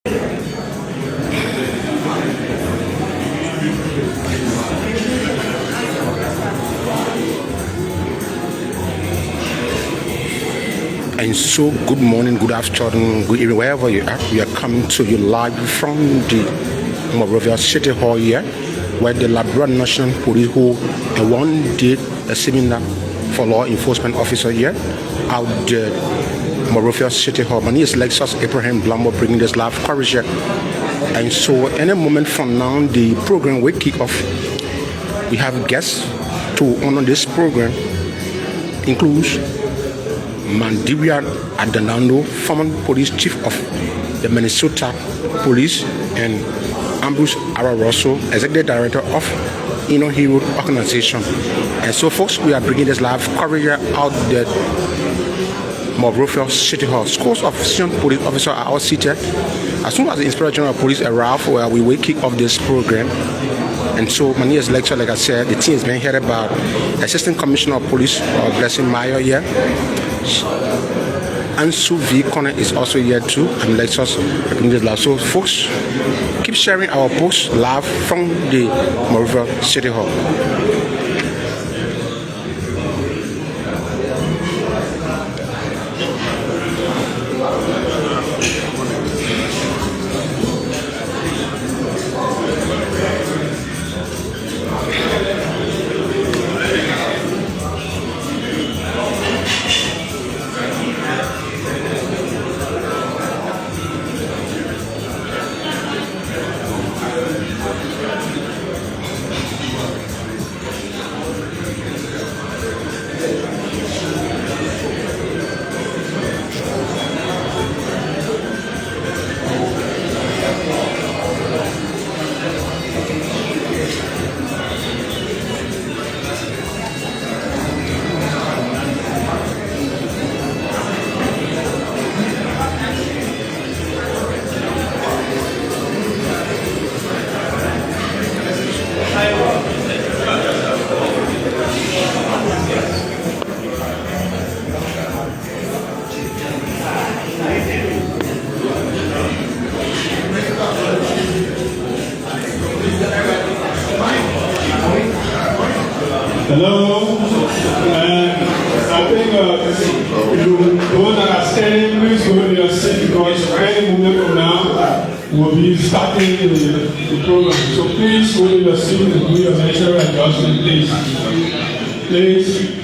And so, good morning, good afternoon, good evening, wherever you are. We are coming to you live from the Monrovia City Hall here, where the Liberia National Police hold a one-day seminar for law enforcement officer here out the Monrovia City Hall. My name is Lexus Abraham Blambo, bringing this live coverage here. And so, any moment from now, the program will kick off. We have guests to honor this program, includes Mandiria Adanando, former police chief of the Minnesota Police, and Ambrose Araroso, executive director of Hero Organization. And so, folks, we are bringing this live coverage out the Monrovia City Hall. Scores of senior police officers are all seated. As soon as the Inspector General of Police arrives, we will kick off this program. And so, my name is lecture, like I said, the team is being headed by Assistant Commissioner of Police, Blessing Meyer here. Ansu V. Connor is also here too, and lectures bringing this live. So, folks, keep sharing our posts live from the Monrovia City Hall. Hello, I think those that are standing, please go to your seat because any moment from now we'll be starting the program. So please go to your seat and do your necessary adjustment, please. Please.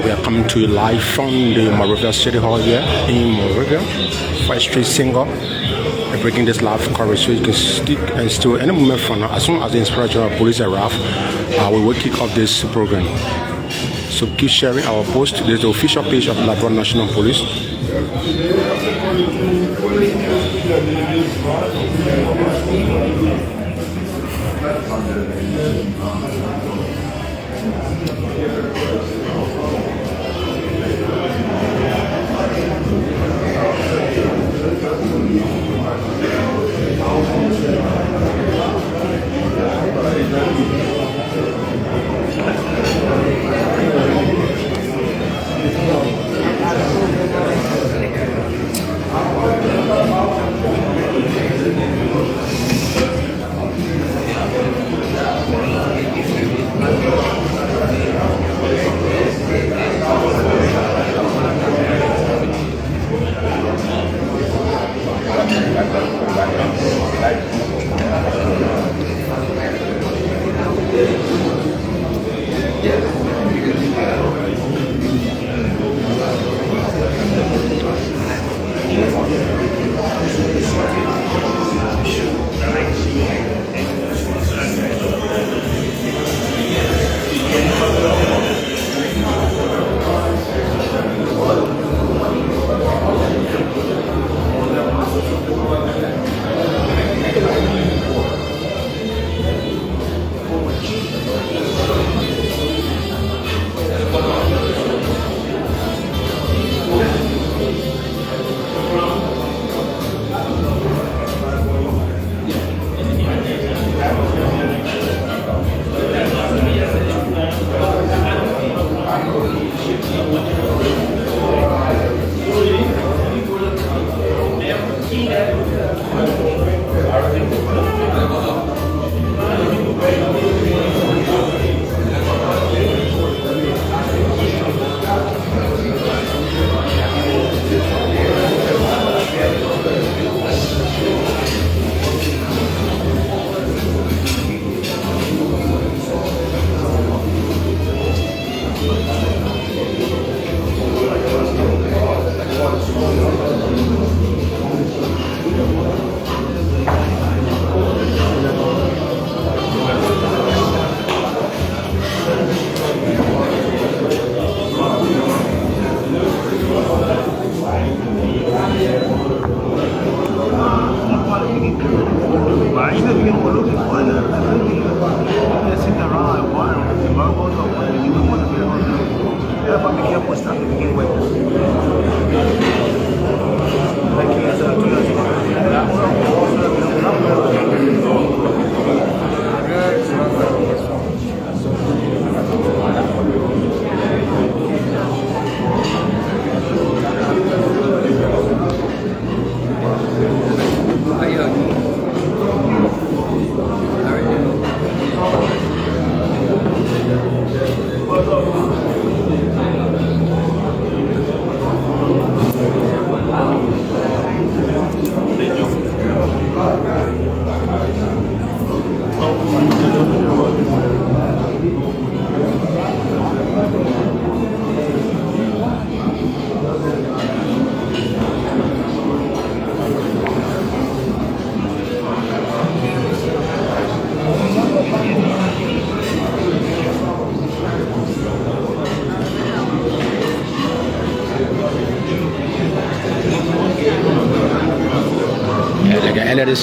We are coming to you live from the Monrovia City Hall here in Monrovia, 5th Street Single. We're breaking this live coverage so you can stick and still any moment from now. As soon as the Inspector General of Police arrive, we will kick off this program. So keep sharing our post. There's the official page of Liberia National Police.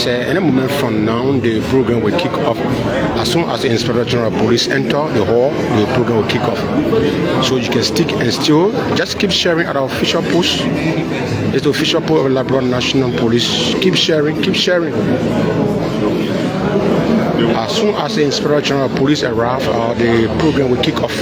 Any moment from now, the program will kick off. As soon as the Inspector General of Police enter the hall, the program will kick off. So you can stick and still just keep sharing at our official post. It's the official post of Liberia National Police. Keep sharing, keep sharing. As soon as the Inspector General of Police arrive, the program will kick off.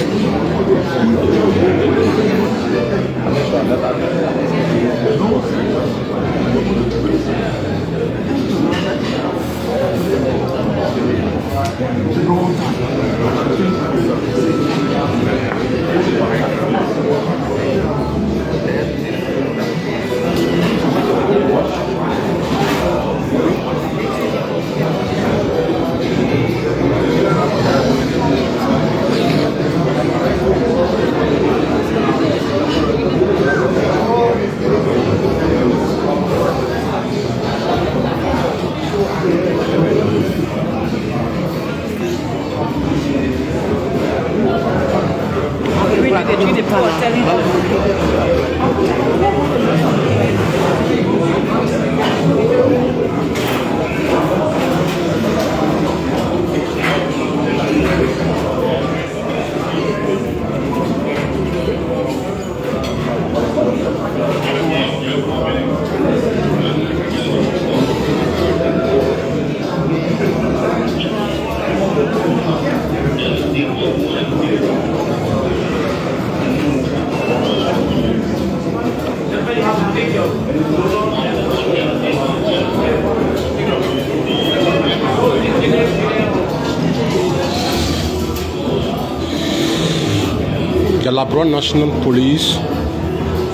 The Liberia National Police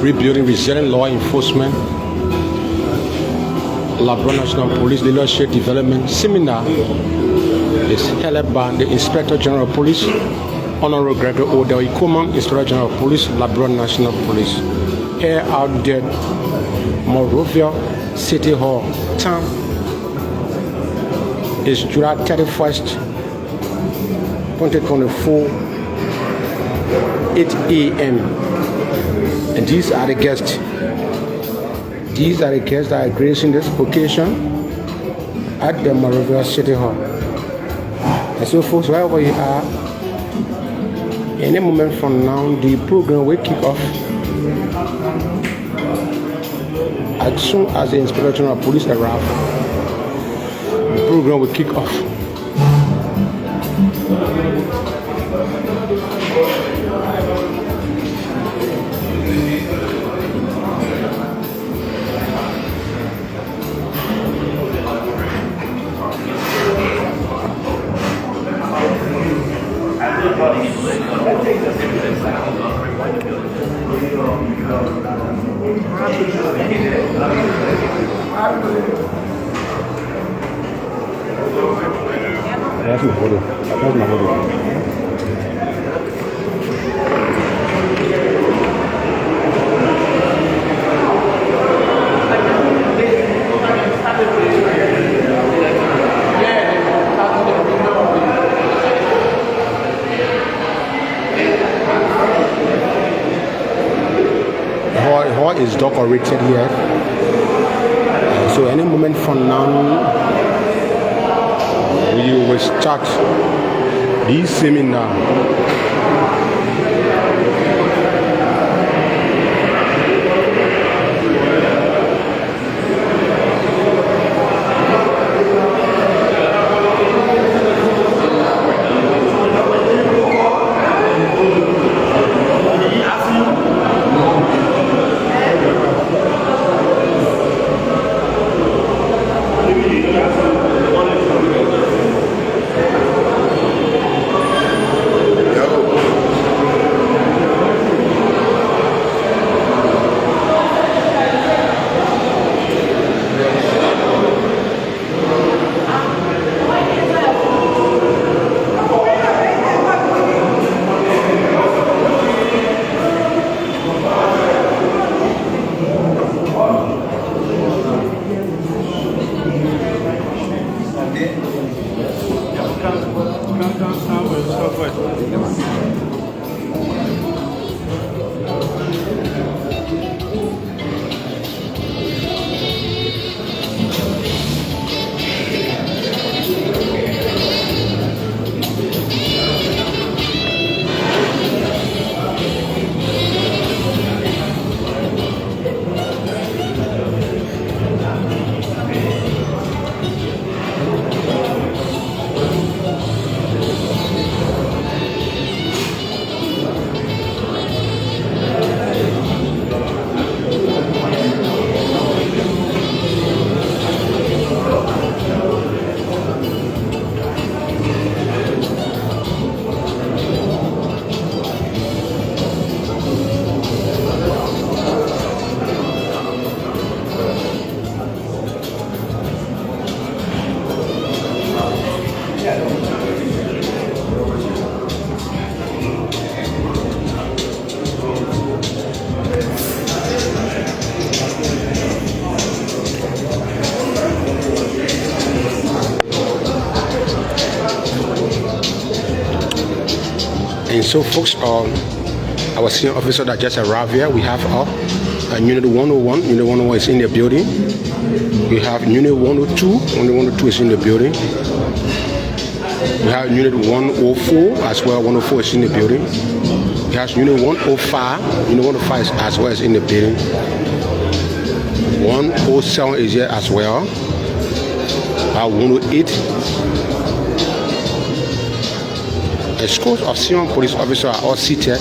Rebuilding Resilient Law Enforcement Liberia National Police Leadership Development Seminar is held by the Inspector General of Police, Honorable Gregory Odell Ikoman, Inspector General of Police, Liberia National Police. Here out there, Monrovia City Hall. Time is July 31st, 2024, 8 a.m. And these are the guests. These are the guests that are gracing this occasion at the Monrovia City Hall. And so, folks, wherever you are, any moment from now, the program will kick off. As soon as the Inspector General of Police arrive, the program will kick off. That's my photo. That's my photo. The hall is decorated here. So any moment from now, we will start this seminar. And so, folks, our senior officer that just arrived here, we have Unit 101. Unit 101 is in the building. We have Unit 102. Unit 102 is in the building. We have Unit 104 as well. 104 is in the building. We have Unit 105. Unit 105 is as well as in the building. 107 is here as well. 108. The scores of senior police officers are all seated.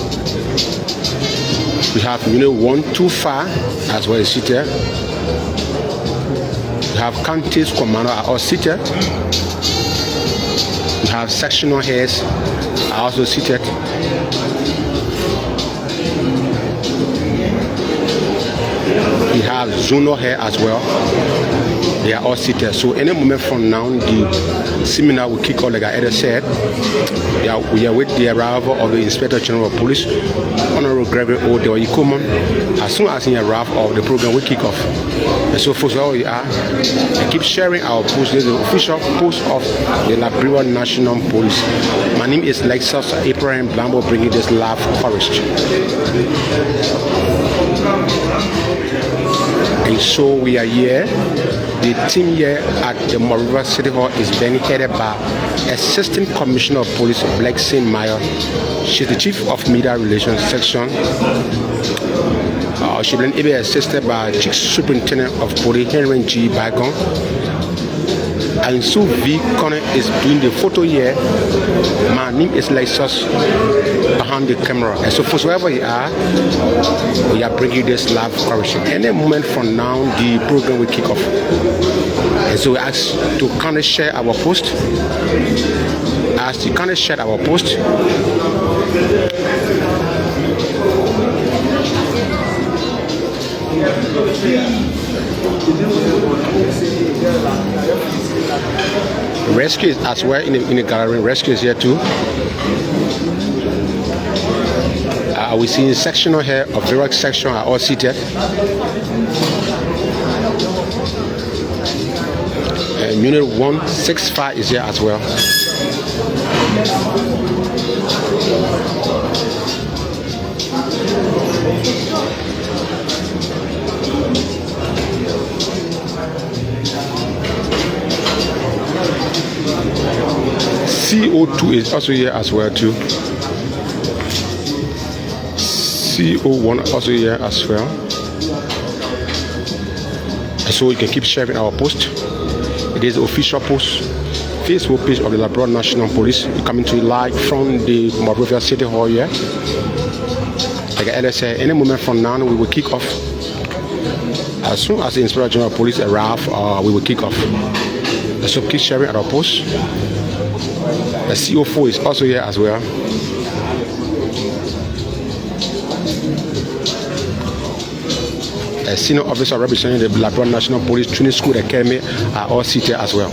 We have Unit 125 as well as seated. We have counties commander are all seated. We have sectional heads are also seated. We have zonal head as well. They are all seated. So any moment from now, the seminar will kick off, like I already said. We are with the arrival of the Inspector General of Police, Honorable Gregory O. Deoyikoman. As soon as he arrives, the program will kick off. And so, folks, where we are, and keep sharing our post. This is the official post of the Liberia National Police. My name is Lexus Abraham Blambo, bringing this live coverage. And so we are here. The team here at the Monrovia City Hall is being headed by Assistant Commissioner of Police Blexing Meyer. She's the Chief of Media Relations Section. She's been able assisted by Chief Superintendent of Police Henry G. Bagon. And so V. Connor is doing the photo here. My name is Lexus behind the camera. And so, for wherever you are, we are bringing this live coverage. Any moment from now, the program will kick off. And so we ask to kind of share our post. As you kind of share our post, rescue is as well in the gallery. Rescue is here too. We see in sectional here of the rock section are all seated. And Unit 165 is here as well. CO2 is also here as well too. CO1 also here as well. So you can keep sharing our post. It is the official post, Facebook page of the Liberia National Police. We're coming to you live from the Monrovia City Hall here. Like I said, any moment from now we will kick off. As soon as the Inspector General of Police arrive, we will kick off. So keep sharing our post. The CO4 is also here as well. A senior officer representing the Liberia National Police Training School Academy are all seated as well.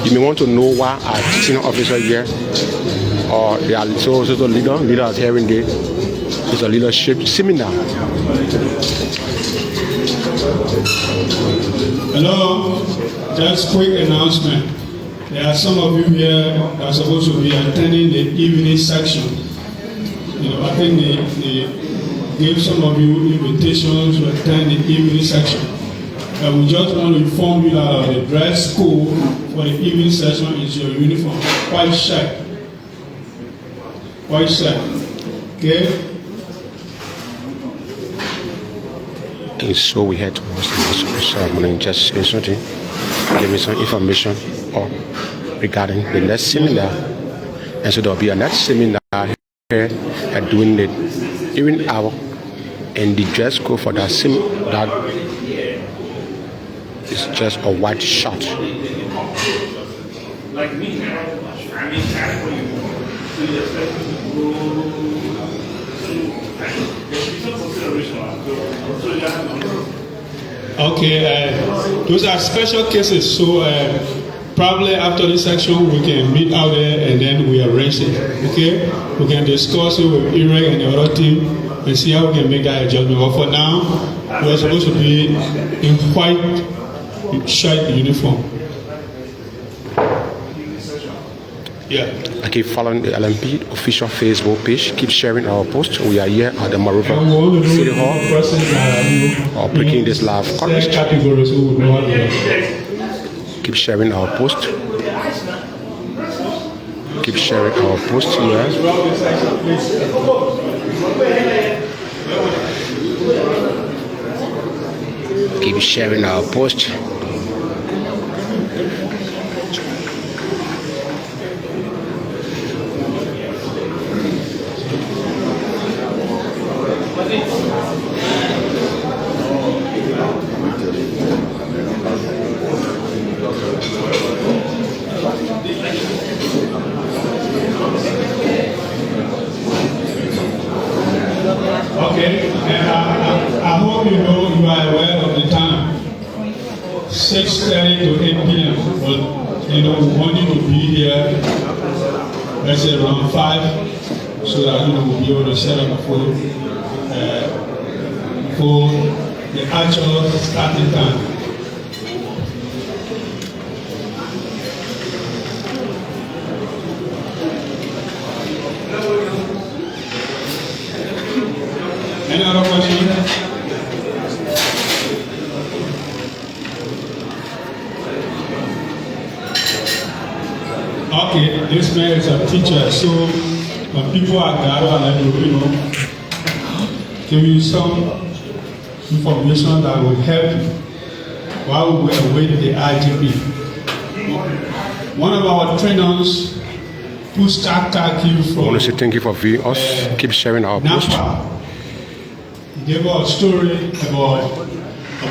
You may want to know why our senior officer here, or they are also the leader is here in the it's a leadership seminar. Hello. Just quick announcement. There are some of you here that are supposed to be attending the evening section. I think they gave some of you invitations to attend the evening section. We just want to inform you that the dress code for the evening session is your uniform, white shirt. White shirt. Okay? And so we had to watch the ceremony, just say something, give me some information regarding the next seminar. And so there will be a next seminar here at doing the evening hour, and the dress code for that that is just a white shirt. Like me, okay, those are special cases, so probably after this section we can meet out there and then we arrange it. Okay, we can discuss it with Eric and the other team and see how we can make that adjustment. But for now, we're supposed to be in white shirt uniform. Yeah. I keep following the LNP official Facebook page. Keep sharing our post. We are here at the Monrovia City Hall, breaking this live coverage. Keep sharing our post. Keep sharing our post here. Keep sharing our post. Okay, and I hope you know you are aware of the time. 6:30 to 8 p.m. But we want you to be here, let's say around 5, so that we'll be able to set up for the actual starting time. Any other questions? Okay, this man is a teacher, so when people are gathered and give you some information that will help you while we were awaiting the IGP. One of our trainers who started you from I want to say thank you for viewing us. Keep sharing our post. He gave us a story about a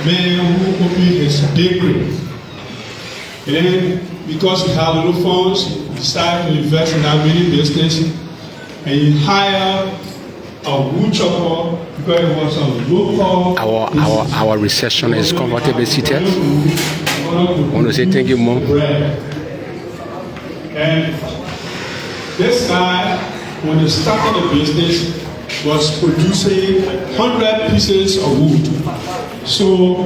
man who opened his bakery. And then, because he had little funds, he decided to invest in that mini business, and he hired a wood chopper because it was a local. Our reception is comfortably seated. I want to say thank you, Mom. And this guy, when he started the business, was producing 100 pieces of wood. So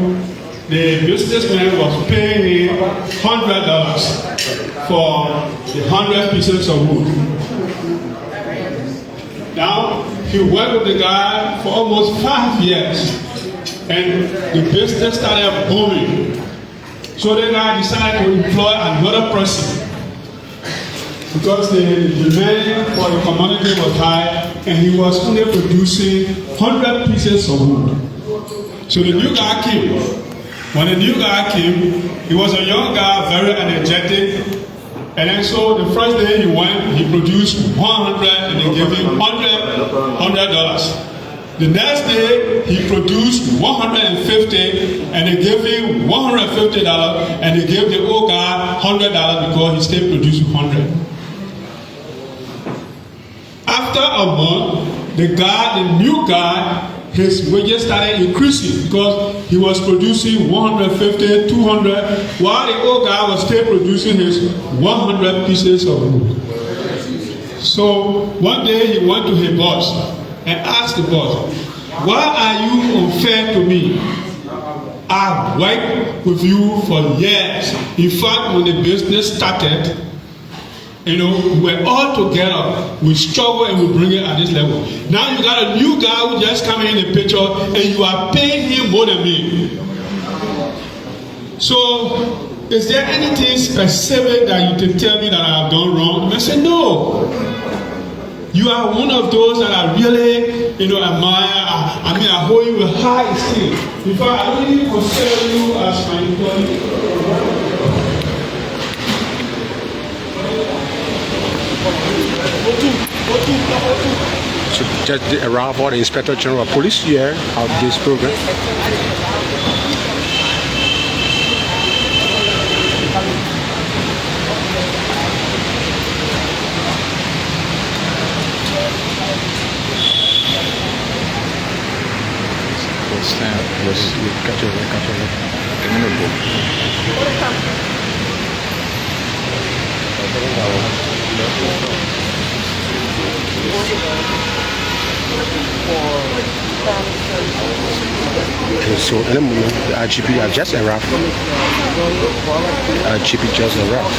the businessman was paying him $100 for the 100 pieces of wood. Now, he worked with the guy for almost 5 years, and the business started booming. So the guy decided to employ another person because the demand for the commodity was high, and he was only producing 100 pieces of wood. So the new guy came. When the new guy came, he was a young guy, very energetic. And then so the first day he went, he produced 100 and they gave him $100. The next day he produced 150 and they gave him $150 and they gave the old guy $100 because he still produced 100. After a month, the new guy, his wages started increasing because he was producing 150, 200, while the old guy was still producing his 100 pieces of wood. So one day he went to his boss and asked the boss, "Why are you unfair to me? I've worked with you for years. In fact, when the business started, you know, we're all together. We struggle and we bring it at this level. Now you got a new guy who just come in the picture and you are paying him more than me. So, is there anything specific that you can tell me that I have done wrong? I say, no. You are one of those that I really, you know, admire. I hold you with high esteem. In fact, I don't even consider you as my employee. So just the arrival of the Inspector General of Police here of this program. So in a moment, the IGP has just arrived. IGP just arrived.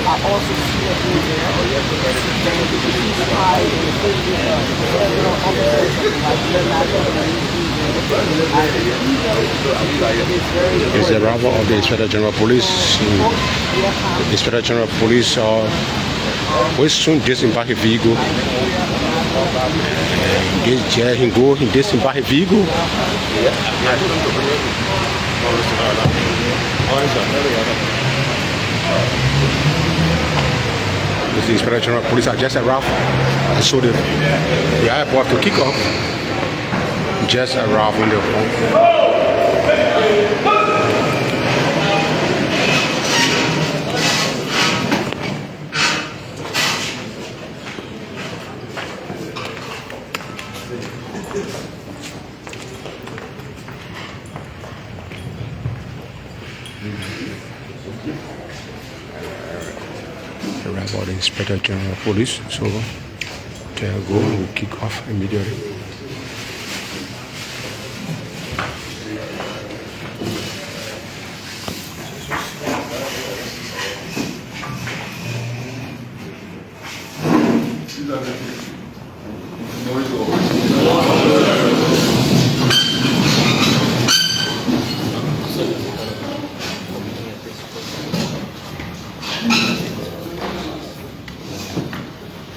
I also see that It's the arrival of the Inspector General of Police. The Inspector General of Police will soon disembark his vehicle. He disembark his vehicle. The Inspector General of Police are just arrived. So the airport to kick off. Just arrived in the home. About the Inspector General of Police, so they'll go and we'll kick off immediately.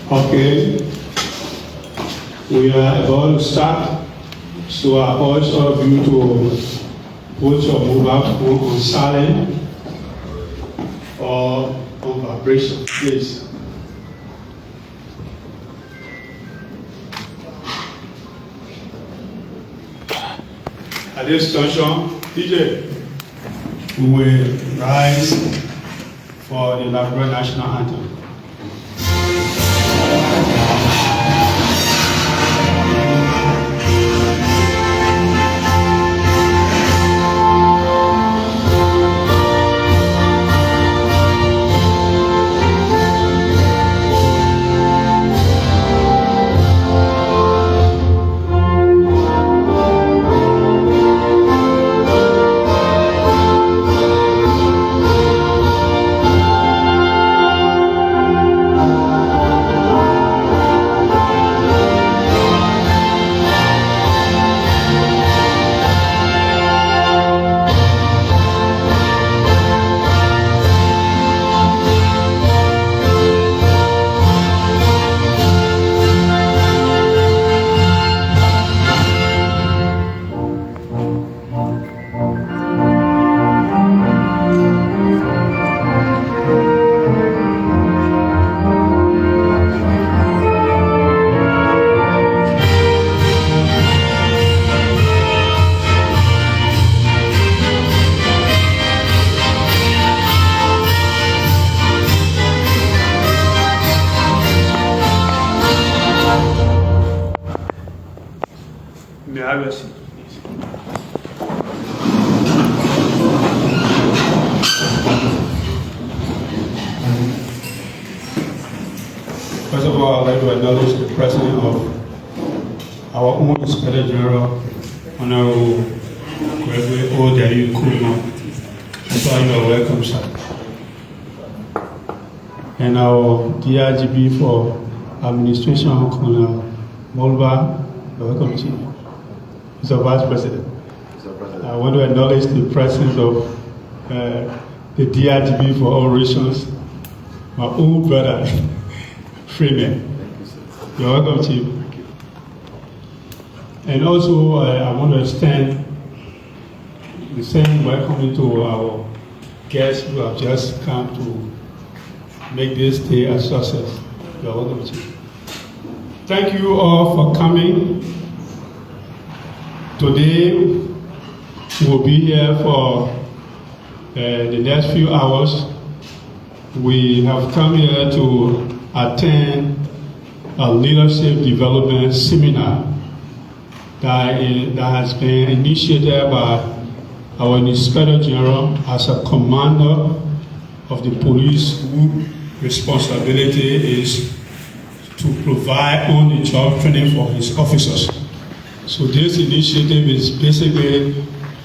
Okay, we are about to start, so I urge all of you to put your mobile phone on silent or on vibration, please. At this junction, DJ, we will rise for the Liberia National Anthem. May I have a seat, please? all, I'd like to acknowledge the presence of our own Inspector General, Honorable Gregory Odayu Kuma. So you are welcome, sir. And our DRGB for Administration, Colonel Molba, welcome, Chief. Mr. Vice President. I want to acknowledge the presence of the DRGB for Operations, my old brother, Freeman. You're welcome, Chief. And also, I want to extend the same welcome to our guests who have just come to make this day a success. You're welcome, Chief. Thank you all for coming. Today, we'll be here for the next few hours. We have come here to attend a leadership development seminar that has been initiated by our Inspector General as a commander of the police, whose responsibility is to provide on-the-job training for his officers. So this initiative is basically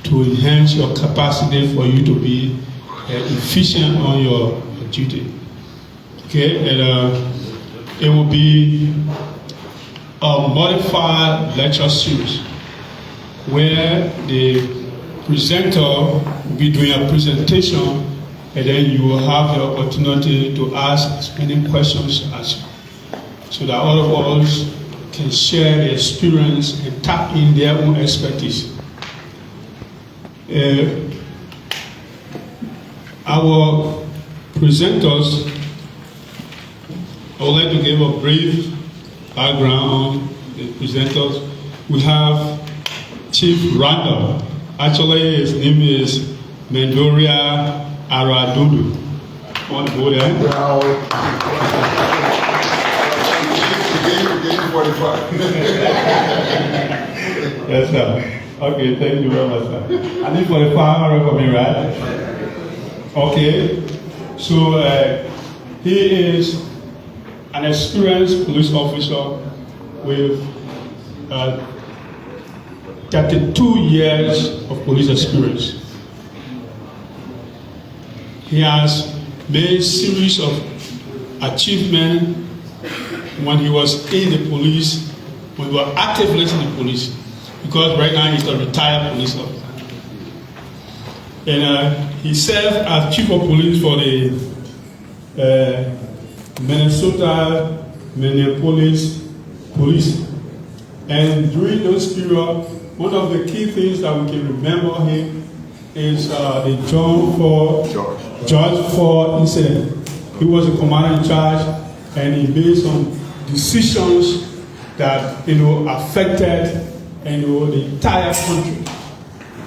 to enhance your capacity for you to be efficient on your duty. Okay, and it will be a modified lecture series where the presenter will be doing a presentation, and then you will have the opportunity to ask as many questions as you, so that all of us can share the experience and tap in their own expertise. Our presenters, I would like to give a brief background on the presenters. We have Chief Randall. Actually, his name is Mendoria Aradudu. On board there. Yes, sir. Okay, thank you very much, sir. I need 45 for me, right? Okay. So he is an experienced police officer with 32 years of police experience. He has made a series of achievements when he was in the police, when he was actively in the police, because right now he's a retired police officer. And he served as chief of police for the Minnesota Minneapolis Police. And during those periods, one of the key things that we can remember him is the George Ford incident. He was the commander in charge, and he made some decisions that affected the entire country.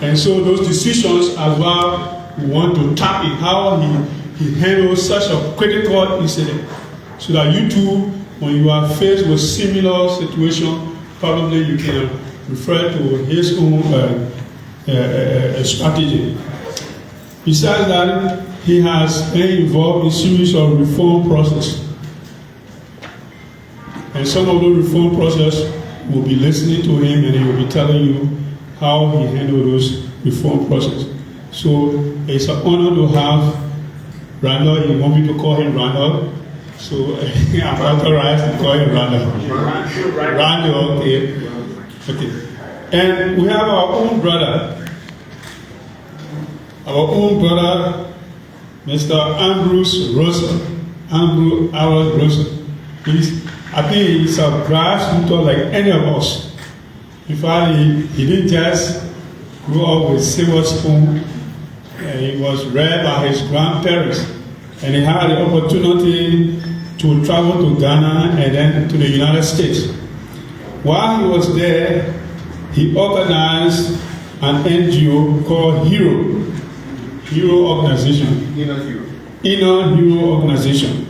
And so those decisions as well, we want to tap in how he handled such a critical incident, so that you too, when you are faced with similar situation, probably you can refer to his own strategy. Besides that, he has been involved in a series of reform processes. And some of the reform process will be listening to him, and he will be telling you how he handled those reform processes. So it's an honor to have Randall. You want me to call him Randall? So I'm authorized to call him Randall. Randall, okay. Okay. And we have our own brother, Mr. Ambrose Russell. I think he's a grassroots like any of us. In fact, he didn't just grow up with silver spoon. He was reared by his grandparents, and he had the opportunity to travel to Ghana and then to the United States. While he was there, he organized an NGO called Hero Organization. Inner Hero Organization.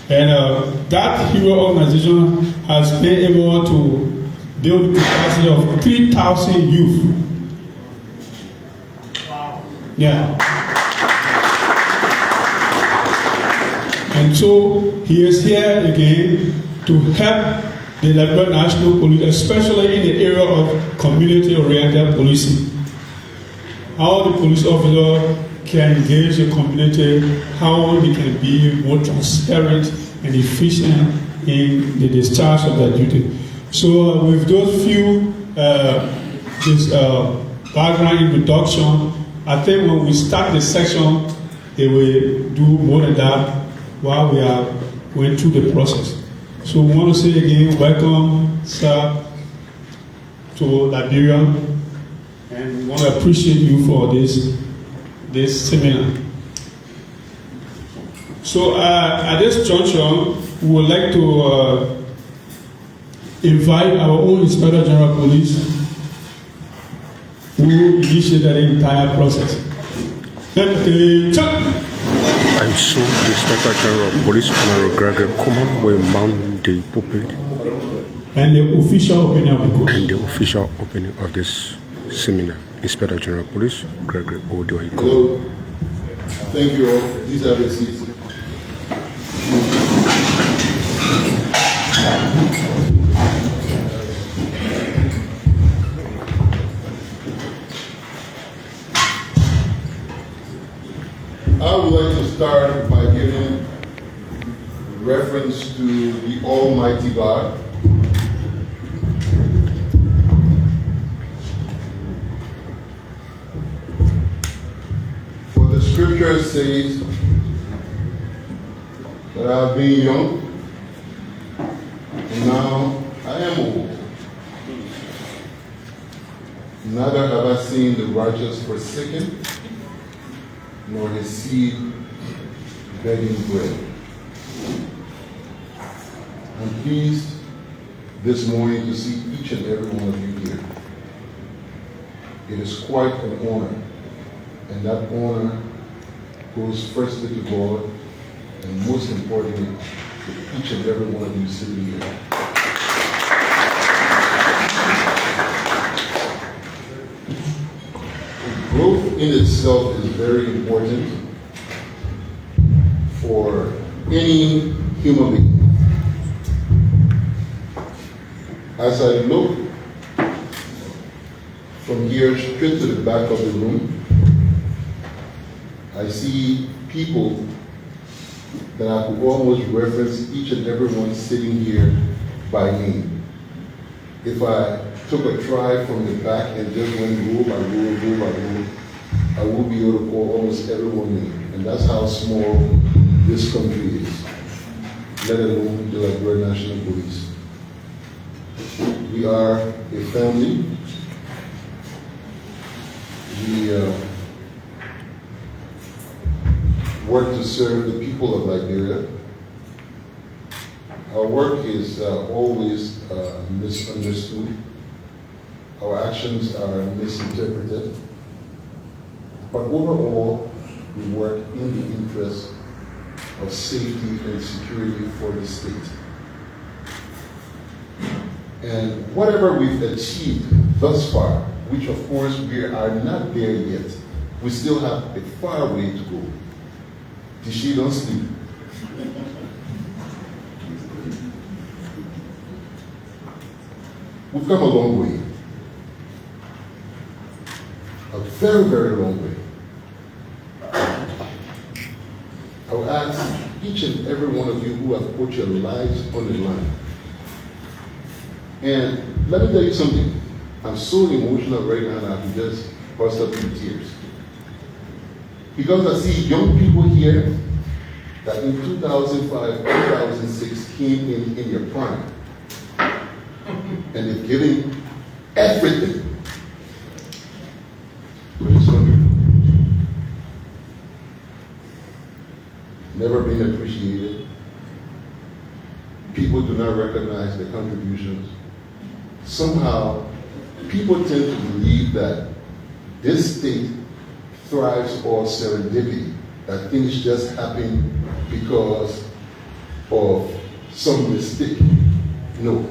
And that Hero Organization has been able to build the capacity of 3,000 youth. Wow. Yeah. And so he is here again to help the Liberia National Police, especially in the area of community-oriented policing. How the police officer can engage the community, how they can be more transparent and efficient in the discharge of their duty. So with those few background introduction, I think when we start the section, they will do more than that while we are going through the process. So we want to say again, welcome, sir, to Liberia, and we want to appreciate you for this seminar. So at this juncture, we would like to invite our own Inspector General of Police, who initiated the entire process. And so the Inspector General of Police, General Gregory Coleman, will mount the pulpit and the official opening of the course. and the official opening of this seminar. Inspector General of Police, Gregory Odoiko. Hello. Thank you all. These are the seats. I would like to start by giving reference to the Almighty God. For the scripture says that I have been young, and now I am old. Neither have I seen the righteous forsaken, nor his seed begging bread. I'm pleased this morning to see each and every one of you here. It is quite an honor, and that honor goes firstly to God, and most importantly, to each and every one of you sitting here. Growth in itself is very important for any human being. As I look from here straight to the back of the room, I see people that I could almost reference each and every one sitting here by name. If I took a try from the back and just went row by row, row by row, I would be able to call almost everyone name. And that's how small this country is, let alone the Liberia National Police. We are a family. We work to serve the people of Liberia. Our work is always misunderstood. Our actions are misinterpreted. But overall, we work in the interest of safety and security for the state. And whatever we've achieved thus far, which of course we are not there yet, we still have a far way to go. Tishi, don't sleep. We've come a long way. A very, very long way. I will ask each and every one of you who have put your lives on the line. And let me tell you something. I'm so emotional right now that I can just burst up in tears. Because I see young people here that in 2005, 2006 came in your prime. And they're giving everything for this country. Never been appreciated. People do not recognize their contributions. Somehow, people tend to believe that this state thrives on serendipity, that things just happen because of some mistake. No.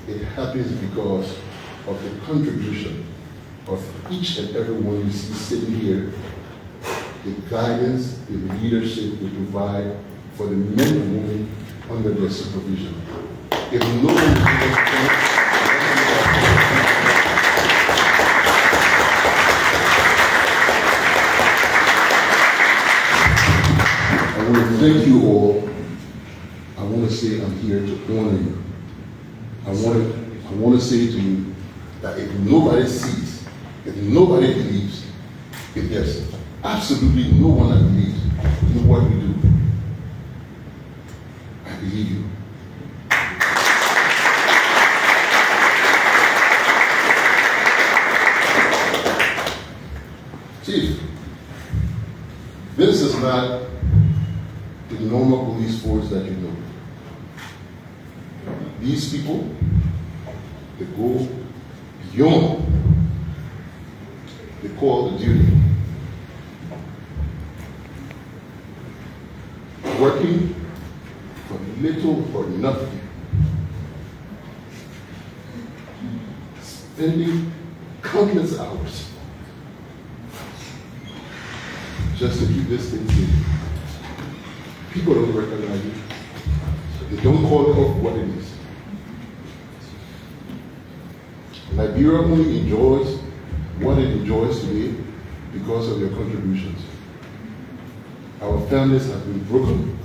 It happens because of the contribution of each and every one you see sitting here, the guidance, the leadership we provide for the men and women under their supervision. If no one I want to thank you all. I want to say I'm here to honor you. I want to say to you that if nobody sees, if nobody believes, if there's absolutely no one that believes in what we do, I believe you. Chief, this is not the normal police force that you know. These people, they go beyond the call to duty. Working for little or nothing. Spending countless hours just to keep this thing safe. People don't recognize it. They don't call it off what it is. Liberia only enjoys what it enjoys today because of your contributions. Our families have been broken,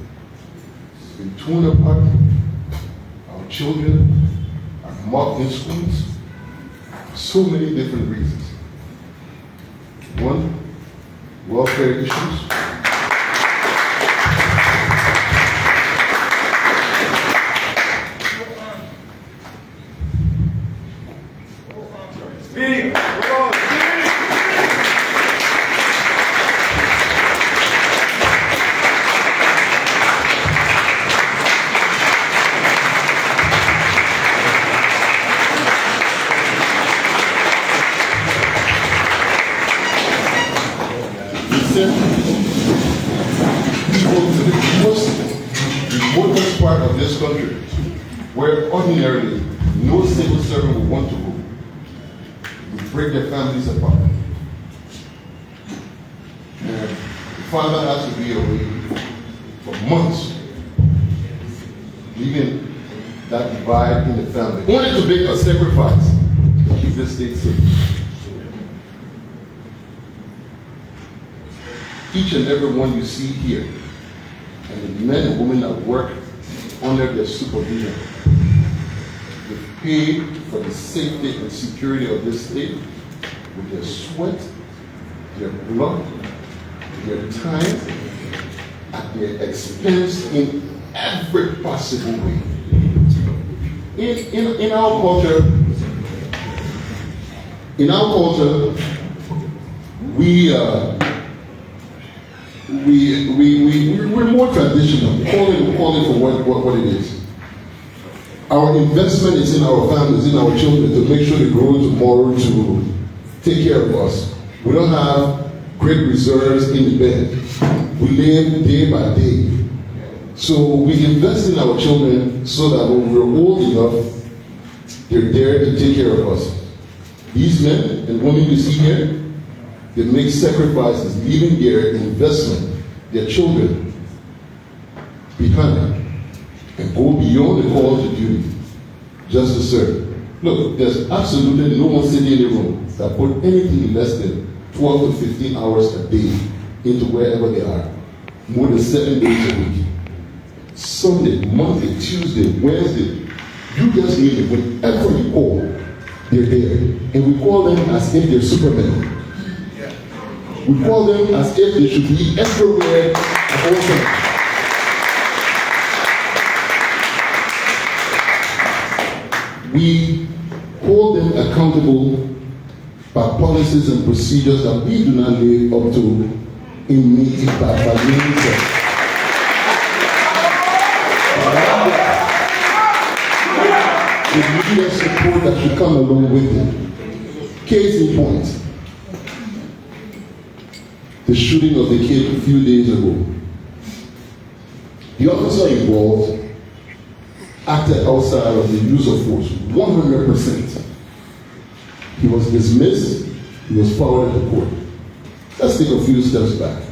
been torn apart. Our children are mocked in schools for so many different reasons. One, welfare issues. Remotest part of this country, where ordinarily no civil servant would want to go, would break their families apart. And the father has to be away for months, leaving that divide in the family, only to make a sacrifice to keep this state safe. Each and every one you see here, and the men and women that work under their supervision, they pay for the safety and security of this state with their sweat, their blood, their time, at their expense in every possible way. In our culture, we're more traditional, call it for what it is. Our investment is in our families, in our children, to make sure they grow tomorrow to take care of us. We don't have great reserves in the bank. We live day by day. So we invest in our children so that when we're old enough, they're there to take care of us. These men and women you see here, they make sacrifices, leaving their investment, their children, behind, and go beyond the call to duty, just to serve. Look, there's absolutely no one sitting in the room that put anything less than 12 to 15 hours a day into wherever they are, more than 7 days a week. Sunday, Monday, Tuesday, Wednesday, you just need it. Whenever you call, they're there. And we call them as if they're supermen. We call them as if they should be everywhere at all times. We hold them accountable by policies and procedures that we do not live up to in meeting by means of the media support that should come along with it. Case in point, the shooting of the kid a few days ago. The officer involved acted outside of the use of force, 100%. He was dismissed, he was forwarded to court. Let's take a few steps back.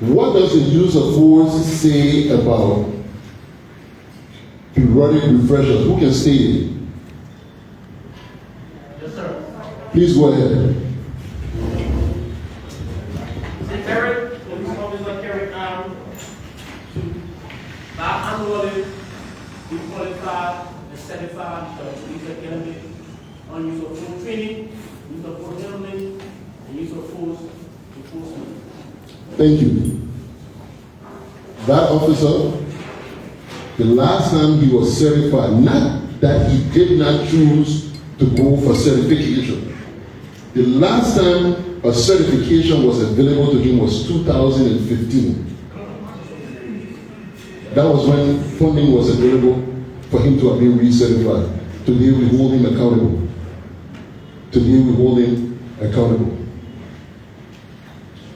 What does the use of force say about periodic refreshers? Who can state it? Yes, sir. Please go ahead. Eric, police officer carried out to back unloaded, dequalified, and certified the police academy on use of force training, use of force handling, and use of force enforcement. Thank you. That officer, the last time he was certified, not that he did not choose to go for certification. The last time a certification was available to him was 2015. That was when funding was available for him to have been recertified. Today we hold him accountable. Today we hold him accountable.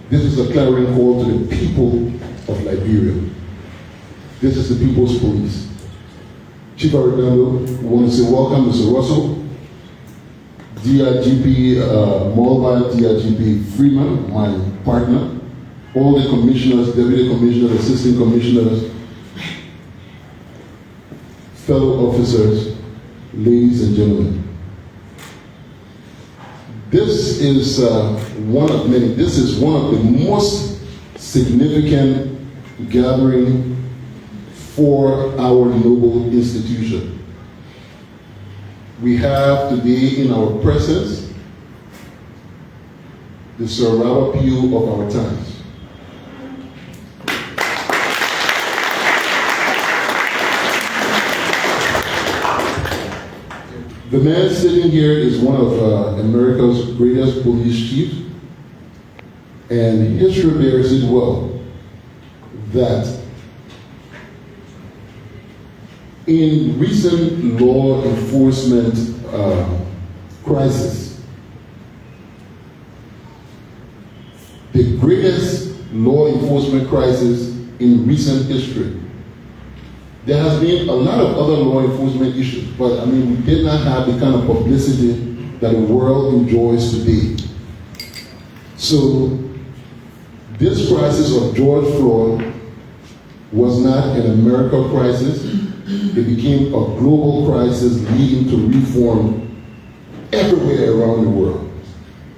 This is a clarion call to the people of Liberia. This is the people's police. Chief Arredondo, we want to say welcome, Mr. Russell, DRGP Mulvile, DRGP Freeman, my partner, all the commissioners, deputy commissioners, assistant commissioners, fellow officers, ladies and gentlemen. This is one of many. This is one of the most significant gathering for our noble institution. We have today in our presence the Sarawa Pio of our times. The man sitting here is one of America's greatest police chiefs, and history bears it well that in recent law enforcement crisis, the greatest law enforcement crisis in recent history, there has been a lot of other law enforcement issues, but I mean, we did not have the kind of publicity that the world enjoys today. So, this crisis of George Floyd was not an American crisis. It became a global crisis leading to reform everywhere around the world,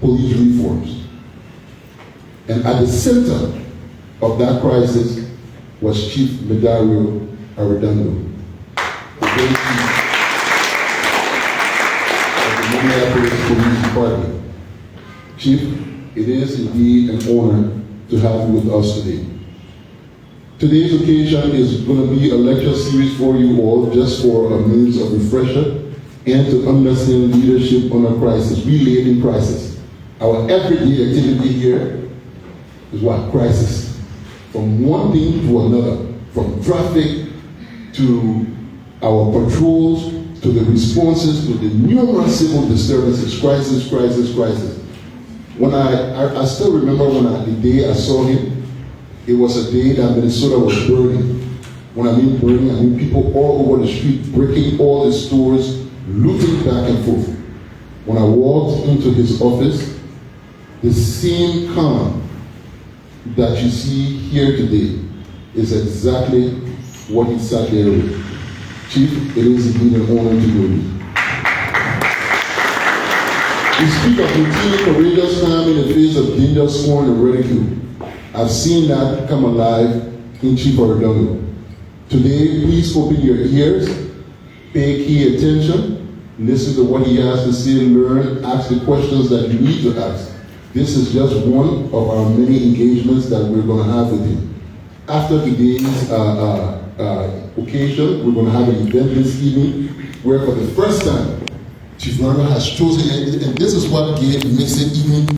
police reforms. And at the center of that crisis was Chief Medario Arredondo, the great chief of the Minneapolis Police Department. Chief, it is indeed an honor to have you with us today. Today's occasion is going to be a lecture series for you all, just for a means of refresher and to understand leadership under crisis. We live in crisis. Our everyday activity here is what? Crisis. From one thing to another, from traffic to our patrols, to the responses, to the numerous civil disturbances, crisis, crisis, crisis. When I still remember the day I saw him, it was a day that Minnesota was burning. When I mean burning, I mean people all over the street, breaking all the stores, looting back and forth. When I walked into his office, the same calm that you see here today is exactly what he sat there with. Chief, it is indeed an honor to know you. We speak of routine, courageous time in the face of danger, scorn, and ridicule. I've seen that come alive in Chief Arredondo. Today, please open your ears, pay key attention, listen to what he has to say, learn, ask the questions that you need to ask. This is just one of our many engagements that we're going to have with him. After today's occasion, we're going to have an event this evening where for the first time, Chief Arredondo has chosen, and this is what makes it even